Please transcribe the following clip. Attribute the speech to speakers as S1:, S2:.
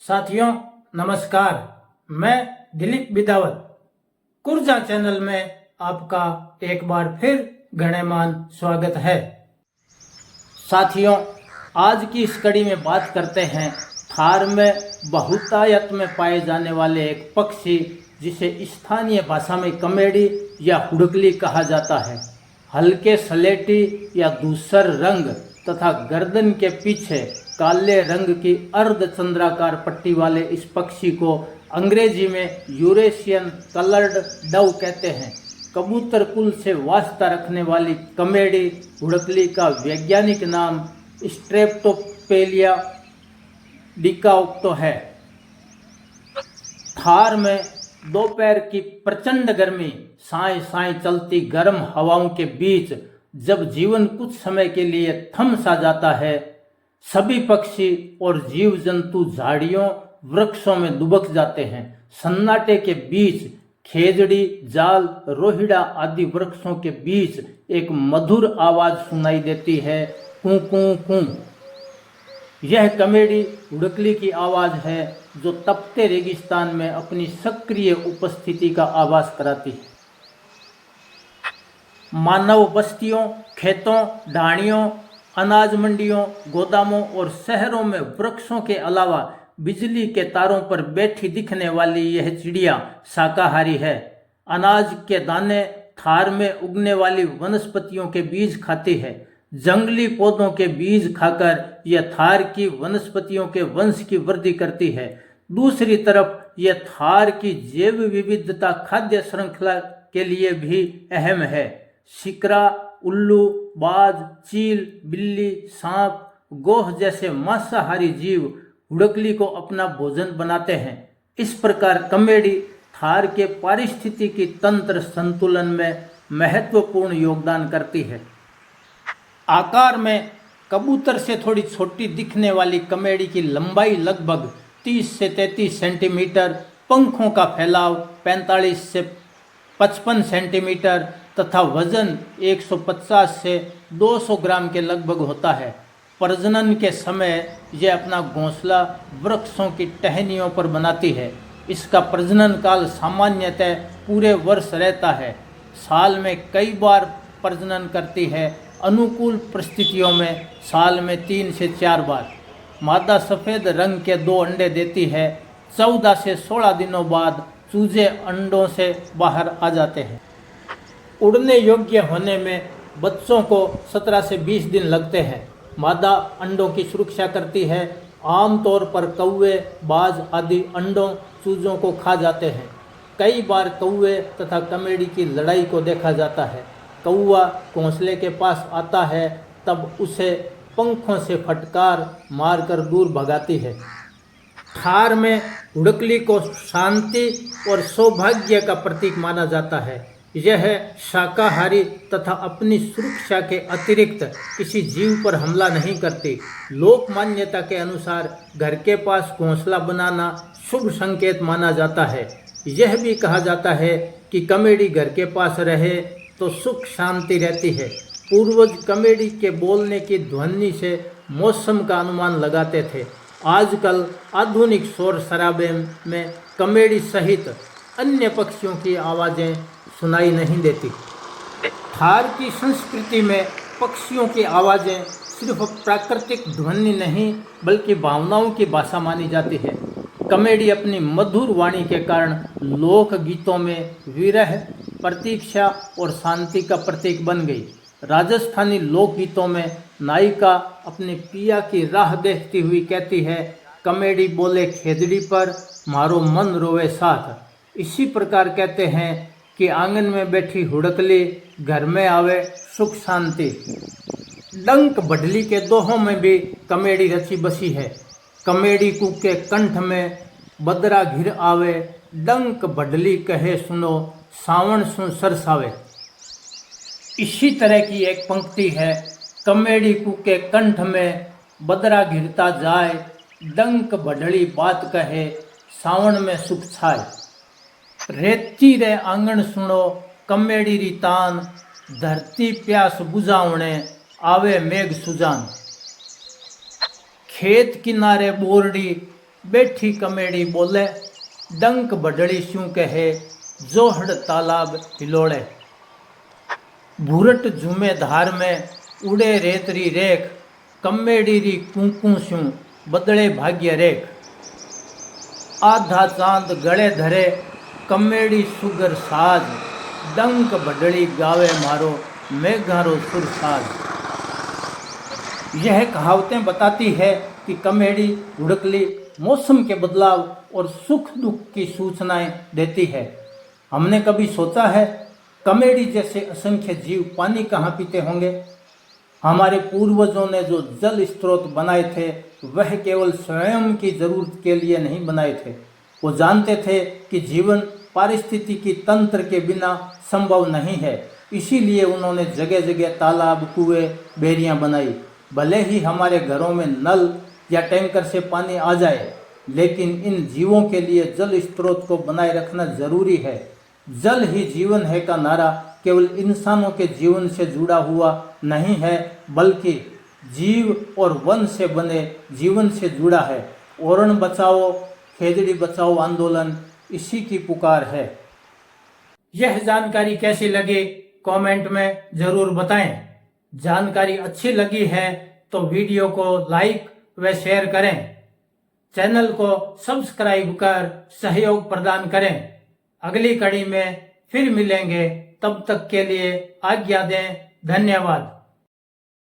S1: साथियों नमस्कार। मैं दिलीप बिदावत कुर्जा चैनल में आपका एक बार फिर गणमान्य स्वागत है। साथियों आज की इस कड़ी में बात करते हैं थार में बहुतायत में पाए जाने वाले एक पक्षी जिसे स्थानीय भाषा में कमेडी या हुड़कली कहा जाता है। हल्के सलेटी या धूसर रंग तथा गर्दन के पीछे काले रंग की अर्धचंद्राकार पट्टी वाले इस पक्षी को अंग्रेजी में यूरेशियन कलर्ड डव कहते हैं। कबूतर कुल से वास्ता रखने वाली कमेडी हुड़कली का वैज्ञानिक नाम स्ट्रेप्टोपेलिया डिकाउक्टो है। थार में दोपहर की प्रचंड गर्मी साए साए चलती गर्म हवाओं के बीच जब जीवन कुछ समय के लिए थम सा जाता है, सभी पक्षी और जीव जंतु झाड़ियों वृक्षों में दुबक जाते हैं। सन्नाटे के बीच खेजड़ी, जाल, रोहिड़ा आदि वृक्षों के बीच एक मधुर आवाज सुनाई देती है, कूं कूं कूं। यह कमेडी हुड़कली की आवाज है जो तपते रेगिस्तान में अपनी सक्रिय उपस्थिति का आभास कराती है। मानव बस्तियों, खेतों, ढाणियों, अनाज मंडियों, गोदामों और शहरों में वृक्षों के अलावा बिजली के तारों पर बैठी दिखने वाली यह चिड़िया शाकाहारी है। अनाज के दाने, थार में उगने वाली वनस्पतियों के बीज खाती है। जंगली पौधों के बीज खाकर यह थार की वनस्पतियों के वंश की वृद्धि करती है। दूसरी तरफ यह थार की जैव विविधता खाद्य श्रृंखला के लिए भी अहम है। शिकरा, उल्लू, बाज, चील, बिल्ली, सांप, गोह जैसे मांसाहारी जीव हुड़कली को अपना भोजन बनाते हैं। इस प्रकार कमेडी थार के पारिस्थितिकी तंत्र संतुलन में महत्वपूर्ण योगदान करती है। आकार में कबूतर से थोड़ी छोटी दिखने वाली कमेडी की लंबाई लगभग 30 से 33 सेंटीमीटर, पंखों का फैलाव 45 से 55 सेंटीमीटर तथा वजन 150 से 200 ग्राम के लगभग होता है। प्रजनन के समय यह अपना घोंसला वृक्षों की टहनियों पर बनाती है। इसका प्रजनन काल सामान्यतः पूरे वर्ष रहता है। साल में कई बार प्रजनन करती है। अनुकूल परिस्थितियों में साल में 3 से 4 बार। मादा सफ़ेद रंग के 2 अंडे देती है। 14 से 16 दिनों बाद चूजे अंडों से बाहर आ जाते हैं। उड़ने योग्य होने में बच्चों को 17 से 20 दिन लगते हैं। मादा अंडों की सुरक्षा करती है। आमतौर पर कौवे, बाज आदि अंडों चूजों को खा जाते हैं। कई बार कौवे तथा कमेडी की लड़ाई को देखा जाता है। कौवा घोंसले के पास आता है तब उसे पंखों से फटकार मारकर दूर भगाती है। थार में हुड़कली को शांति और सौभाग्य का प्रतीक माना जाता है। यह शाकाहारी तथा अपनी सुरक्षा के अतिरिक्त किसी जीव पर हमला नहीं करती। लोक मान्यता के अनुसार घर के पास घोंसला बनाना शुभ संकेत माना जाता है। यह भी कहा जाता है कि कमेडी घर के पास रहे तो सुख शांति रहती है। पूर्वज कमेडी के बोलने की ध्वनि से मौसम का अनुमान लगाते थे। आजकल आधुनिक शोर शराबे में कमेडी सहित अन्य पक्षियों की आवाज़ें सुनाई नहीं देती। थार की संस्कृति में पक्षियों की आवाज़ें सिर्फ प्राकृतिक ध्वनि नहीं बल्कि भावनाओं की भाषा मानी जाती है। कमेडी अपनी मधुर वाणी के कारण लोक गीतों में विरह, प्रतीक्षा और शांति का प्रतीक बन गई। राजस्थानी लोकगीतों में नायिका अपने पिया की राह देखती हुई कहती है, कमेडी बोले खेजड़ी पर मारो मन रोवे साथ। इसी प्रकार कहते हैं कि आंगन में बैठी हुड़कली घर में आवे सुख शांति। डंक बढ़ली के दोहों में भी कमेडी रची बसी है। कमेडी कूके कंठ में बदरा घिर आवे, डंक बढ़ली कहे सुनो सावन सु सरसावे। इसी तरह की एक पंक्ति है, कमेडी कूके कंठ में बदरा घिरता जाए, डंक बढ़ली बात कहे सावन में सुख छाए। रेती रे आंगन सुनो कमेडी री तान, धरती प्यास बुझावणे आवे मेघ सुजान। खेत किनारे बोरडी बैठी कमेड़ी बोले, डंक बडड़ी शू कहे, जोहड़ तालाब हिलोड़े। भूरट झूमे धार में उड़े रेतरी रेख, कमेड़ी री कूकू शू बदले भाग्य रेख। आधा चांद गले धरे, कमेड़ी सुगर साज, डंक बडड़ी गावे मारो, मेघारो सुर साज। यह कहावतें बताती है कि कमेड़ी हुड़कली मौसम के बदलाव और सुख दुख की सूचनाएं देती है। हमने कभी सोचा है कमेड़ी जैसे असंख्य जीव पानी कहाँ पीते होंगे? हमारे पूर्वजों ने जो जल स्रोत बनाए थे वह केवल स्वयं की जरूरत के लिए नहीं बनाए थे। वो जानते थे कि जीवन पारिस्थितिकी तंत्र के बिना संभव नहीं है, इसीलिए उन्होंने जगह जगह तालाब, कुएं, बेरियां बनाई। भले ही हमारे घरों में नल या टैंकर से पानी आ जाए, लेकिन इन जीवों के लिए जल स्रोत को बनाए रखना जरूरी है। जल ही जीवन है का नारा केवल इंसानों के जीवन से जुड़ा हुआ नहीं है, बल्कि जीव और वन से बने जीवन से जुड़ा है। ओरण बचाओ, खेजड़ी बचाओ आंदोलन इसी की पुकार है। यह जानकारी कैसी लगी कमेंट में जरूर बताएं। जानकारी अच्छी लगी है तो वीडियो को लाइक व शेयर करें। चैनल को सब्सक्राइब कर सहयोग प्रदान करें। अगली कड़ी में फिर मिलेंगे, तब तक के लिए आज्ञा दें। धन्यवाद।